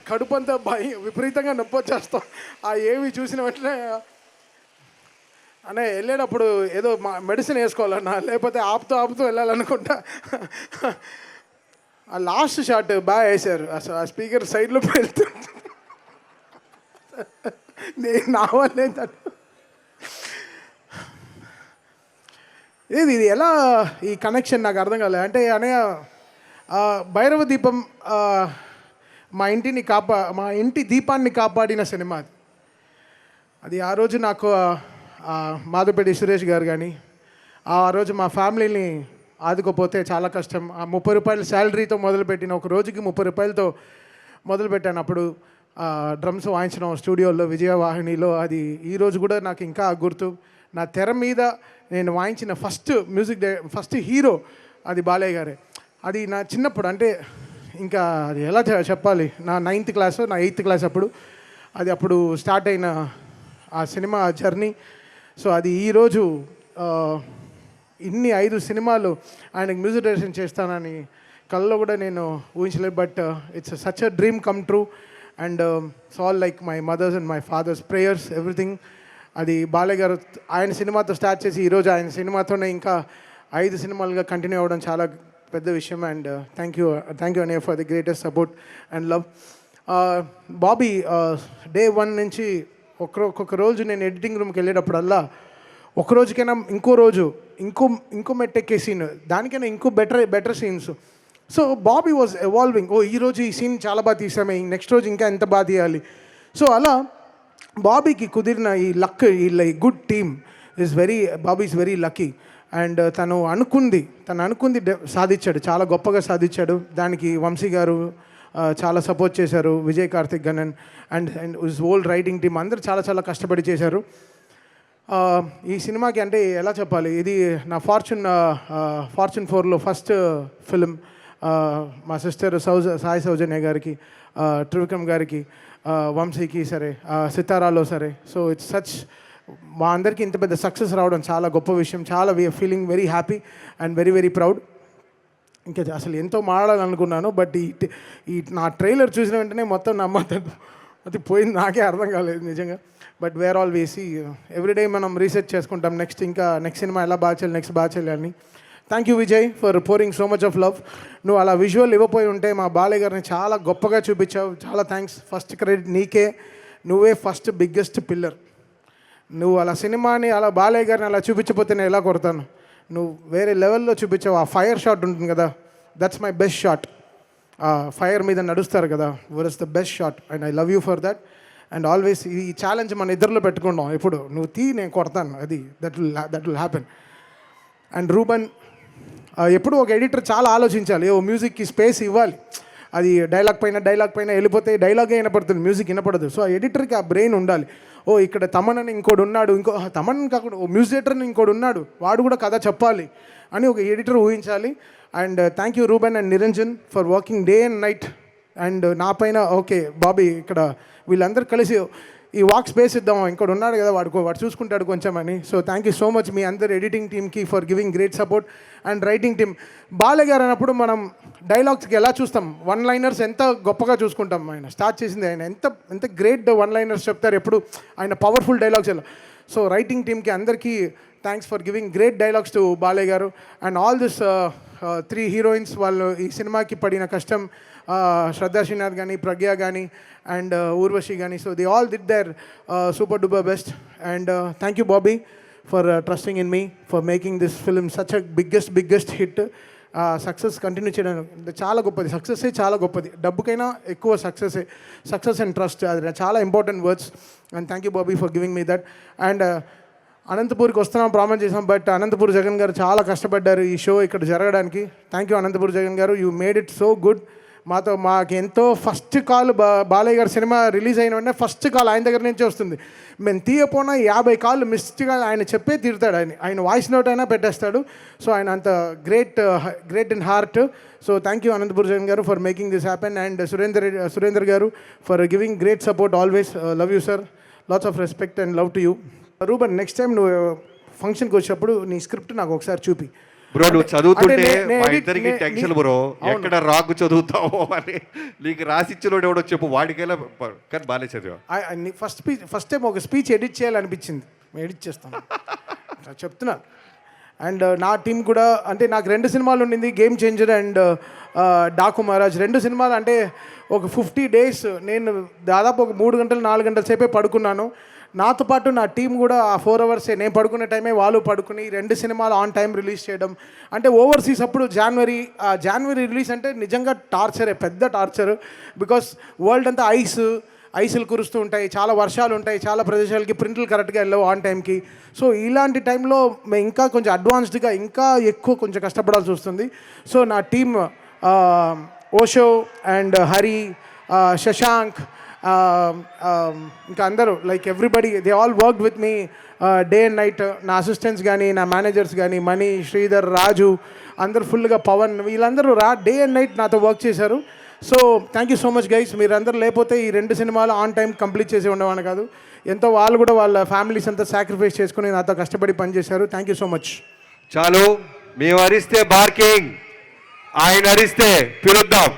కడుపు అంతా విపరీతంగా నొప్పి వచ్చేస్తాం. ఆ ఏవి చూసిన వెంటనే అనే వెళ్ళేటప్పుడు ఏదో మెడిసిన్ వేసుకోవాలన్నా, లేకపోతే ఆపుతూ వెళ్ళాలనుకుంటా. ఆ లాస్ట్ షాట్ బాగా వేశారు. అసలు ఆ స్పీకర్ సైడ్లో పెడుతూ నేను నా వల్లే ఇది ఎలా ఈ కనెక్షన్ నాకు అర్థం కాలేదు. అంటే అనయ్య భైరవ దీపం మా ఇంటి దీపాన్ని కాపాడిన సినిమా అది. ఆ రోజు నాకు మాధవపేటి సురేష్ గారు కానీ ఆ రోజు మా ఫ్యామిలీని ఆదుకోపోతే చాలా కష్టం. ఆ 30 రూపాయల శాలరీతో మొదలుపెట్టిన ఒక రోజుకి 30 రూపాయలతో మొదలుపెట్టాను. అప్పుడు డ్రమ్స్ వాయించడం స్టూడియోలో విజయవాహినిలో. అది ఈరోజు కూడా నాకు ఇంకా గుర్తు. నా తెర మీద నేను వాయించిన ఫస్ట్ హీరో అది బాలయ్య గారే. అది నా చిన్నప్పుడు, అంటే ఇంకా అది ఎలా చెప్పాలి, నా 9th క్లాస్ నా 8th క్లాస్ అప్పుడు స్టార్ట్ అయిన ఆ సినిమా జర్నీ. సో అది ఈరోజు ఇన్ని 5 సినిమాలు ఆయనకు మ్యూజిక్ డైరెక్షన్ చేస్తానని కళ్ళలో కూడా నేను ఊహించలేదు. But it's such a dream come true. And it's all like my mother's and my father's prayers, everything. అది బాలయ్య గారు ఆయన సినిమాతో స్టార్ట్ చేసి ఈరోజు ఆయన సినిమాతోనే ఇంకా 5 సినిమాలుగా కంటిన్యూ అవ్వడం చాలా పెద్ద విషయం. అండ్ థ్యాంక్ యూ అన్నయ్య for the greatest support and love. Bobby day 1 నుంచి ఒక్కొక్క రోజు నేను ఎడిటింగ్ రూమ్కి వెళ్ళేటప్పుడల్లా ఒక రోజుకైనా ఇంకో రోజు ఇంకో మెట్టెక్కే సీన్, దానికైనా ఇంకో better scenes. So Bobby was evolving. ఈరోజు ఈ సీన్ చాలా బాగా తీసామే, నెక్స్ట్ రోజు ఇంకా ఎంత బాగా తీయాలి. సో అలా బాబీకి కుదిరిన ఈ లక్, ఈ good team Bobby is very lucky. And తను అనుకుంది సాధించాడు, చాలా గొప్పగా సాధించాడు. దానికి వంశీ గారు చాలా సపోర్ట్ చేశారు, Vijay Karthik Ganan and his whole writing team అందరూ చాలా కష్టపడి చేశారు ఈ సినిమాకి. అంటే ఎలా చెప్పాలి, ఇది నా ఫార్చ్యూన్ 4లో ఫస్ట్ ఫిలిం. మా సిస్టర్ సాయి సౌజన్య గారికి, త్రివిక్రమ్ గారికి, వంశీకి సరే, సితారాలో సరే. సో ఇట్స్ సచ్, మా అందరికీ ఇంత పెద్ద సక్సెస్ రావడం చాలా గొప్ప విషయం. చాలా we are feeling very happy and very proud. ఇంకా అసలు ఎంతో మాట్లాడాలనుకున్నాను, బట్ ఈ నా ట్రైలర్ చూసిన వెంటనే మొత్తం నమ్మద్దు అది పోయింది, నాకే అర్థం కాలేదు నిజంగా. బట్ వేర్ ఆల్ వేసి ఎవ్రీడే మనం రీసెర్చ్ చేసుకుంటాం, నెక్స్ట్ సినిమా ఎలా బాగా చేయాలి అని. Thank you Vijay for pouring so much of love. నువ్వు అలా విజువల్ ఇవ్వపోయి ఉంటే మా బాలయ్య గారిని చాలా గొప్పగా చూపించావు, చాలా థ్యాంక్స్. ఫస్ట్ క్రెడిట్ నీకే, నువ్వే ఫస్ట్ బిగ్గెస్ట్ పిల్లర్. నువ్వు అలా సినిమాని అలా బాలయ్య గారిని అలా చూపించకపోతే నేను ఎలా కొడతాను. నువ్వు వేరే లెవెల్లో చూపించావు. ఆ ఫైర్ షాట్ ఉంటుంది కదా, that's my best shot. Fire మీద నడుస్తారు కదా, where is the best shot and I love you for that. And always ఈ ఛాలెంజ్ మన ఇద్దరిలో పెట్టుకుంటాం ఎప్పుడు, నువ్వు నేను కొడతాను, అది that will happen. And Ruban, ఎప్పుడు ఒక ఎడిటర్ చాలా ఆలోచించాలి, మ్యూజిక్కి స్పేస్ ఇవ్వాలి. అది డైలాగ్ పైన వెళ్ళిపోతే డైలాగే వినపడుతుంది, మ్యూజిక్ వినపడదు. సో ఆ ఎడిటర్కి ఆ బ్రెయిన్ ఉండాలి. ఇక్కడ తమన్ అని ఇంకోటి ఉన్నాడు, తమన్ కాకుండా మ్యూజిక్ డైరెక్టర్ అని ఇంకోటి ఉన్నాడు, వాడు కూడా కథ చెప్పాలి అని ఒక ఎడిటర్ ఊహించాలి. And thank you Ruban and Niranjan for working day and night. And నా పైన బాబీ ఇక్కడ వీళ్ళందరూ కలిసి ఈ వాక్ స్పేస్ ఇద్దాం, ఇంకోటి ఉన్నాడు కదా వాడు చూసుకుంటాడు కొంచెం అని. So thank you so much మీ అందరు ఎడిటింగ్ టీమ్కి for giving great support. And writing team, Balayya garu అన్నప్పుడు మనం డైలాగ్స్కి ఎలా చూస్తాం, 1 లైనర్స్ ఎంత గొప్పగా చూసుకుంటాం. ఆయన స్టార్ట్ చేసింది, ఆయన ఎంత గ్రేట్ 1 లైనర్స్ చెప్తారు ఎప్పుడు, ఆయన పవర్ఫుల్ డైలాగ్స్ ఎలా. సో రైటింగ్ టీమ్కి అందరికీ thanks for giving great dialogues to Balayya garu. And all this 3 heroines, వాళ్ళు ఈ సినిమాకి పడిన కష్టం, శ్రద్ధా శ్రీనాథ్ కానీ, ప్రజ్ఞ కానీ అండ్ ఊర్వశి కానీ. So they all did there super duper best. And thank you Bobby for trusting in me, for making this film such a biggest hit. Success continue చేయడం చాలా గొప్పది, సక్సెస్సే చాలా గొప్పది, డబ్బుకైనా ఎక్కువ సక్సెస్ అండ్ ట్రస్ట్, అది చాలా important words. And thank you Bobby for giving me that. And అనంతపూర్కి వస్తున్నాం ప్రామిస్ చేసాం, బట్ అనంతపూర్ జగన్ గారు చాలా కష్టపడ్డారు ఈ షో ఇక్కడ జరగడానికి. థ్యాంక్ యూ అనంతపూర్ జగన్ గారు, you made it so good. మాకు ఎంతో ఫస్ట్ కాల్ బాలయ్య గారి సినిమా రిలీజ్ అయిన వెంటనే ఫస్ట్ కాల్ ఆయన దగ్గర నుంచే వస్తుంది. మేము తీయపోయినా 50 కాళ్ళు మిస్గా ఆయన చెప్పే తీరుతాడు, ఆయన వాయిస్ నోట్ అయినా పెట్టేస్తాడు. సో ఆయన అంత great in heart. So thank you Anantapur Jagan garu for making this happen. And Surender garu for giving great support always. Love you sir, lots of respect and love to you. Ruban, next time నువ్వు ఫంక్షన్కి వచ్చినప్పుడు నీ script నాకు ఒకసారి చూపి. బ్రో నువ్వు చదువుతుంటే మా edit- ఇద్దరికి టెన్షన్ బ్రో, ఎక్కడ రాకు చదువుతావో అని. నీకు రాసిచ్చినోడు ఎవడో చెప్పు, వాడికైనా కానీ బాగానే చదివా. ఫస్ట్ టైం ఒక స్పీచ్ ఎడిట్ చేయాలనిపించింది, ఎడిట్ చేస్తాను చెప్తున్నాను. అండ్ నా టీం కూడా అంటే నాకు 2 సినిమాలు ఉండింది, game changer and Daaku Maharaj. 2 సినిమాలు అంటే ఒక 50 days నేను దాదాపు ఒక 3 గంటలు 4 గంటల సేపే పడుకున్నాను. నాతో పాటు నా టీం కూడా ఆ 4 hours నేను పడుకునే టైమే వాళ్ళు పడుకుని 2 సినిమాలు ఆన్ టైం రిలీజ్ చేయడం. అంటే ఓవర్సీస్ అప్పుడు జనవరి రిలీజ్ అంటే నిజంగా టార్చరే, పెద్ద టార్చర్. బికాస్ వరల్డ్ అంతా ఐసులు కురుస్తూ ఉంటాయి, చాలా వర్షాలు ఉంటాయి, చాలా ప్రదేశాలకి ప్రింట్లు కరెక్ట్గా వెళ్ళవు ఆన్ టైంకి. సో ఇలాంటి టైంలో మేము ఇంకా కొంచెం అడ్వాన్స్డ్గా ఇంకా ఎక్కువ కొంచెం కష్టపడాల్సి వస్తుంది. సో నా టీమ్ ఓషో అండ్ హరి, శశాంక్, ఇంకా అందరూ like everybody they all work with me day and night. నా అసిస్టెంట్స్ కానీ నా మేనేజర్స్ కానీ మణి, శ్రీధర్, రాజు అందరూ ఫుల్గా, పవన్, వీళ్ళందరూ డే అండ్ నైట్ నాతో వర్క్ చేశారు. So thank you so much guys. మీరందరూ లేకపోతే ఈ 2 సినిమాలు ఆన్ టైం కంప్లీట్ చేసి ఉండేవాడిని కాదు. ఎంతో వాళ్ళు కూడా వాళ్ళ ఫ్యామిలీస్ అంతా సాక్రిఫైస్ చేసుకుని నాతో కష్టపడి పనిచేశారు. Thank you so much. చాలు, మేము అరిస్తే బార్కింగ్, ఆయన అరిస్తే పిలుద్దాం.